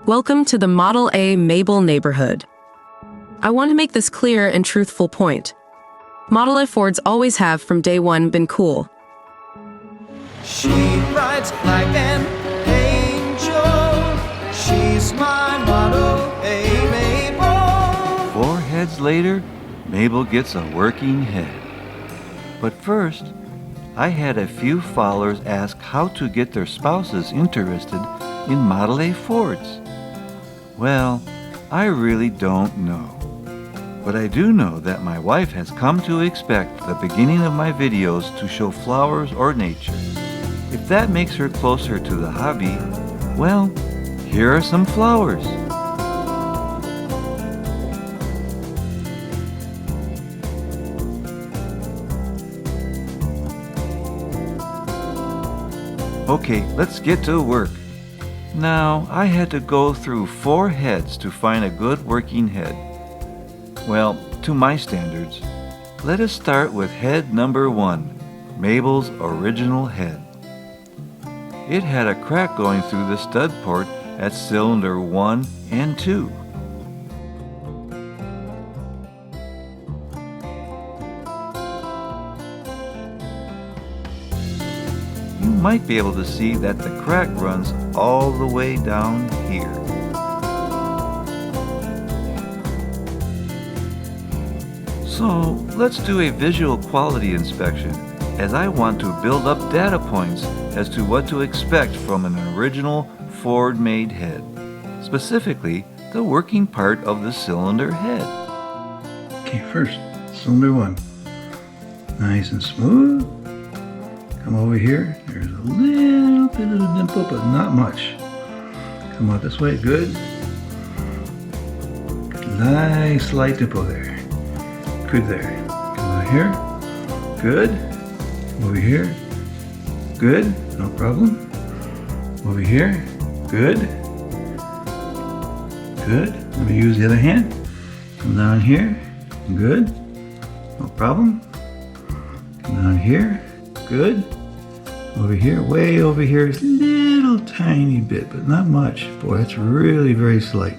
Welcome to the Model A Mabel neighborhood. I want to make this clear and truthful point. Model A Fords always have from day one been cool. She rides like an angel. She's my Model A Mabel. 4 heads later, Mabel gets a working head. But first, I had a few followers ask how to get their spouses interested in Model A Fords. Well, I really don't know. But I do know that my wife has come to expect the beginning of my videos to show flowers or nature. If that makes her closer to the hobby, well, here are some flowers. Okay, let's get to work. Now, I had to go through 4 heads to find a good working head. Well, to my standards. Let us start with head number 1, Mabel's original head. It had a crack going through the stud port at cylinder 1 and 2. You might be able to see that the crack runs all the way down here. So let's do a visual quality inspection, as I want to build up data points as to what to expect from an original Ford-made head, specifically the working part of the cylinder head. Okay, first, cylinder 1. Nice and smooth. Come over here. There's a little bit of a dimple, but not much. Come out this way. Good. Nice light dimple there. Good there. Come over here. Good. Come over here. Good. No problem. Over here. Good. Good. Let me use the other hand. Come down here. Good. No problem. Come down here. Good. Over here, way over here, is a little tiny bit, but not much. Boy, that's really very slight.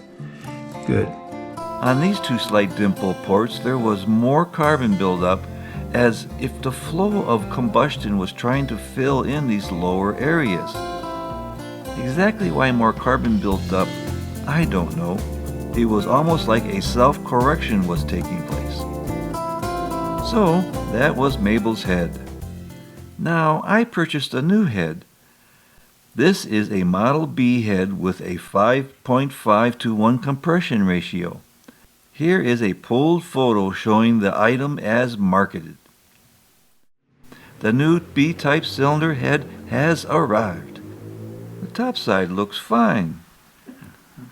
Good. On these 2 slight dimple ports, there was more carbon buildup, as if the flow of combustion was trying to fill in these lower areas. Exactly why more carbon built up, I don't know. It was almost like a self-correction was taking place. So, that was Mabel's head. Now, I purchased a new head. This is a Model B head with a 5.5:1 compression ratio. Here is a pulled photo showing the item as marketed. The new B-type cylinder head has arrived. The top side looks fine.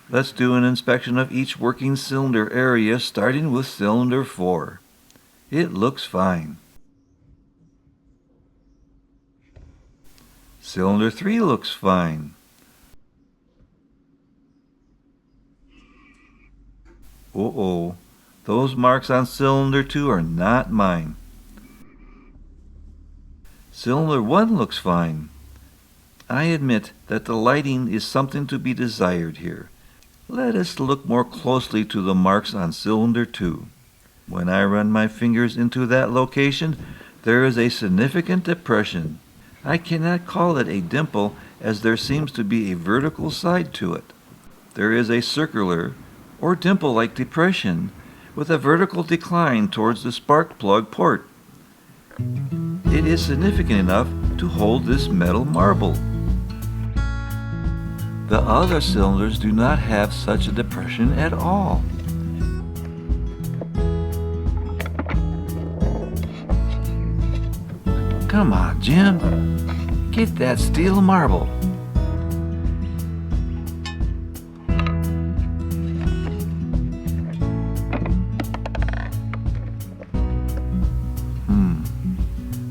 Let's do an inspection of each working cylinder area, starting with cylinder 4. It looks fine. Cylinder 3 looks fine. Uh-oh, those marks on cylinder 2 are not mine. Cylinder 1 looks fine. I admit that the lighting is something to be desired here. Let us look more closely to the marks on cylinder 2. When I run my fingers into that location, there is a significant depression. I cannot call it a dimple, as there seems to be a vertical side to it. There is a circular or dimple-like depression with a vertical decline towards the spark plug port. It is significant enough to hold this metal marble. The other cylinders do not have such a depression at all. Come on, Jim. Get that steel marble.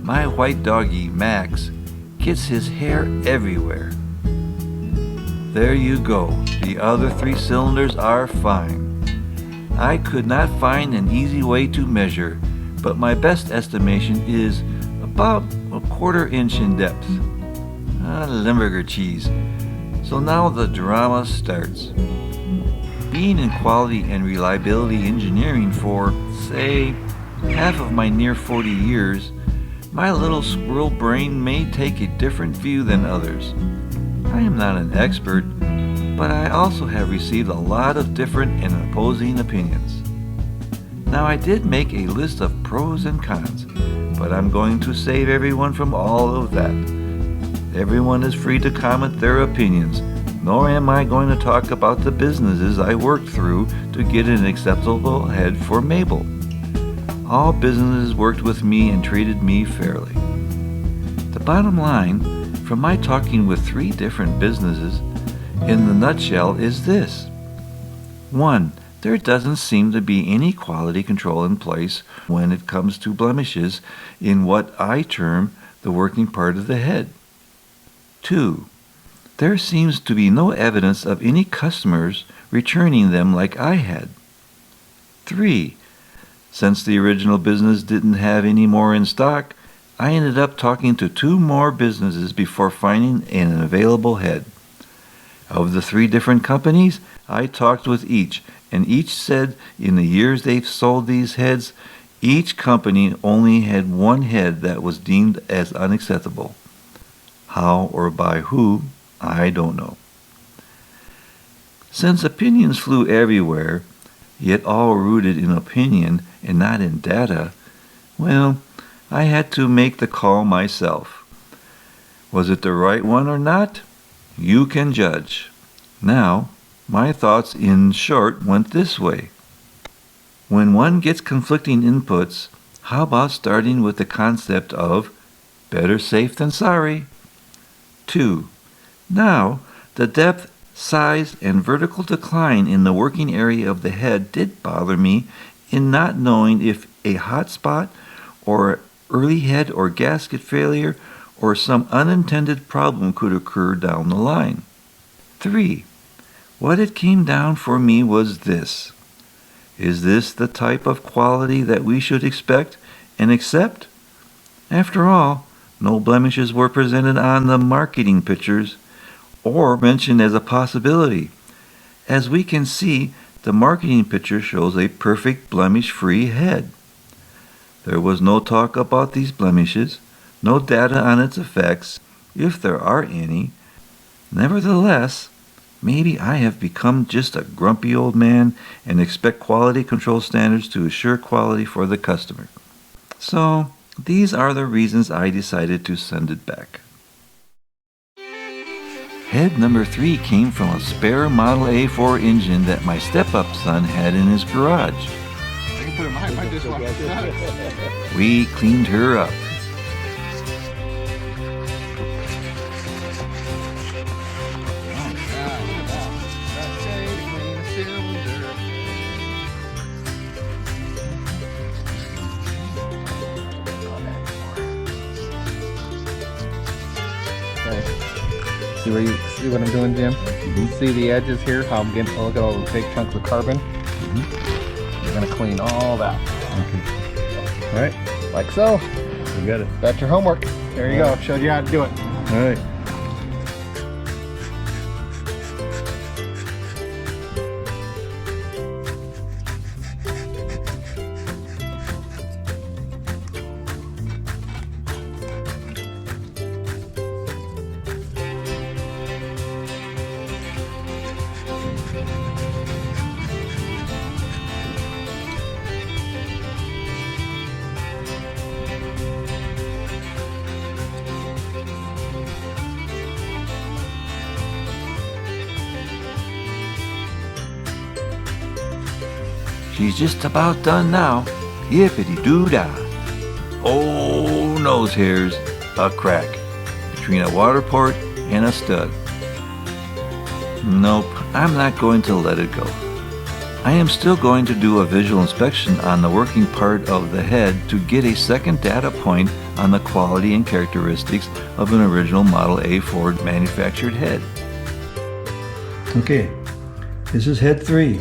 My white doggy, Max, gets his hair everywhere. There you go. The other 3 cylinders are fine. I could not find an easy way to measure, but my best estimation is about a 1/4 inch in depth. Limburger cheese. So now the drama starts. Being in quality and reliability engineering for, say, half of my near 40 years, my little squirrel brain may take a different view than others. I am not an expert, but I also have received a lot of different and opposing opinions. Now I did make a list of pros and cons, but I'm going to save everyone from all of that. Everyone is free to comment their opinions, nor am I going to talk about the businesses I worked through to get an acceptable head for Mabel. All businesses worked with me and treated me fairly. The bottom line, from my talking with 3 different businesses, in the nutshell is this. 1. There doesn't seem to be any quality control in place when it comes to blemishes in what I term the working part of the head. 2. There seems to be no evidence of any customers returning them like I had. 3. Since the original business didn't have any more in stock, I ended up talking to 2 more businesses before finding an available head. Of the 3 different companies, I talked with each, and each said in the years they've sold these heads, each company only had 1 head that was deemed as unacceptable. How or by who, I don't know. Since opinions flew everywhere, yet all rooted in opinion and not in data, well, I had to make the call myself. Was it the right one or not? You can judge. Now, my thoughts in short went this way. When one gets conflicting inputs, how about starting with the concept of better safe than sorry? 2. Now, the depth, size, and vertical decline in the working area of the head did bother me in not knowing if a hot spot or early head or gasket failure or some unintended problem could occur down the line. 3. What it came down for me was this. Is this the type of quality that we should expect and accept? After all, no blemishes were presented on the marketing pictures or mentioned as a possibility. As we can see, the marketing picture shows a perfect blemish-free head. There was no talk about these blemishes, no data on its effects, if there are any. Nevertheless, maybe I have become just a grumpy old man and expect quality control standards to assure quality for the customer. So, these are the reasons I decided to send it back. Head number 3 came from a spare Model A Ford engine that my step-up son had in his garage. I can put it behind my dishwasher. We cleaned her up. See what I'm doing, Jim? See the edges here? How I'm getting, look at all the big chunks of carbon. We're gonna clean all that. Okay. All right. Like so. You got it. That's your homework. There you go. Showed you how to do it. All right. She's just about done now. Yippity-doo-dah. Oh, nose hairs, a crack between a water port and a stud. Nope, I'm not going to let it go. I am still going to do a visual inspection on the working part of the head to get a second data point on the quality and characteristics of an original Model A Ford manufactured head. Okay, this is head 3.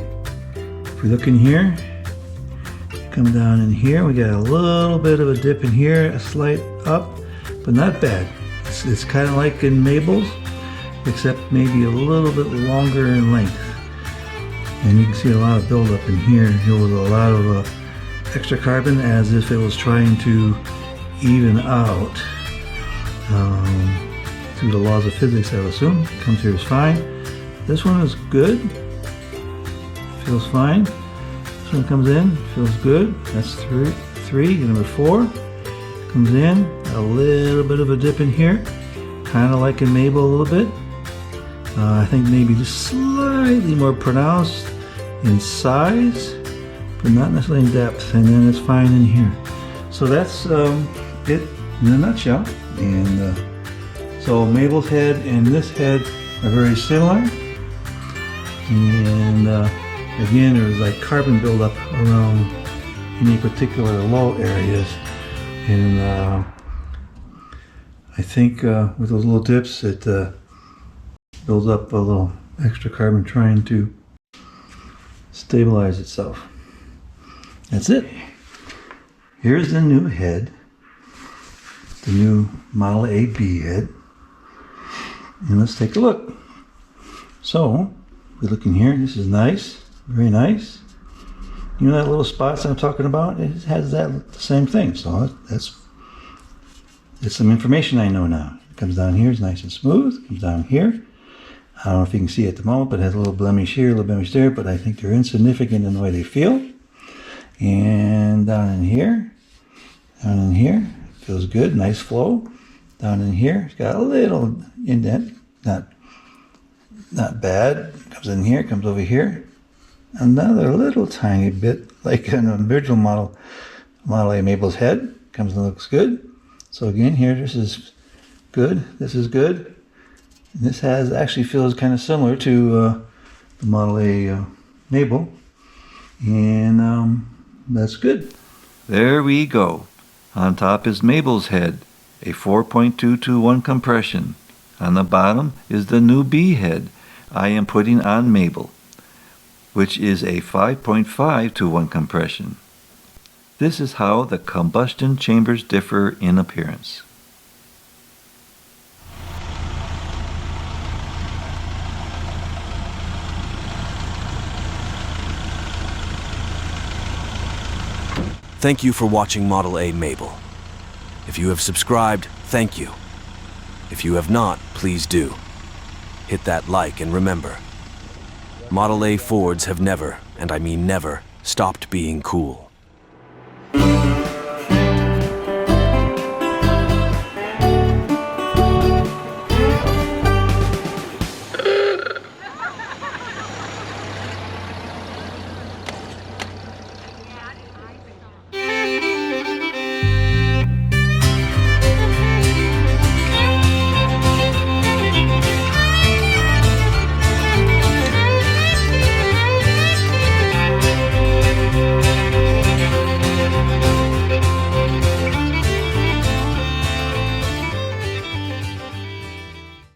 If we look in here, come down in here, we got a little bit of a dip in here, a slight up, but not bad. It's kind of like in Mabel's. except maybe a little bit longer in length. And you can see a lot of buildup in here. Here was a lot of extra carbon, as if it was trying to even out through the laws of physics, I would assume. Comes here is fine. This one is good. Feels fine. This one comes in, feels good. That's three. Number 4 comes in. A little bit of a dip in here, kind of like in Mabel a little bit. I think maybe just slightly more pronounced in size, but not necessarily in depth. And then it's fine in here. So that's it in a nutshell. And so Mabel's head and this head are very similar. And again, there's like carbon buildup around any particular low areas. And I think with those little dips, it builds up a little extra carbon trying to stabilize itself. That's it. Here's the new head, the new Model A B head. And let's take a look. So, we look in here, this is nice, very nice. You know that little spots I'm talking about? It has that same thing, so that's some information I know now. It comes down here, it's nice and smooth. Comes down here. I don't know if you can see it at the moment, but it has a little blemish here, a little blemish there, but I think they're insignificant in the way they feel. And down in here, feels good, nice flow. Down in here, it's got a little indent, not bad. Comes in here, comes over here. Another little tiny bit, like an original Model A Mabel's head. Comes and looks good. So again, here, this is good. This is good. And this actually feels kind of similar to the Model A Mabel. And that's good. There we go. On top is Mabel's head, a 4.221 compression. On the bottom is the new B head I am putting on Mabel, which is a 5.5 to 1 compression. This is how the combustion chambers differ in appearance. Thank you for watching Model A Mabel. If you have subscribed, thank you. If you have not, please do. Hit that like and remember, Model A Fords have never, and I mean never, stopped being cool.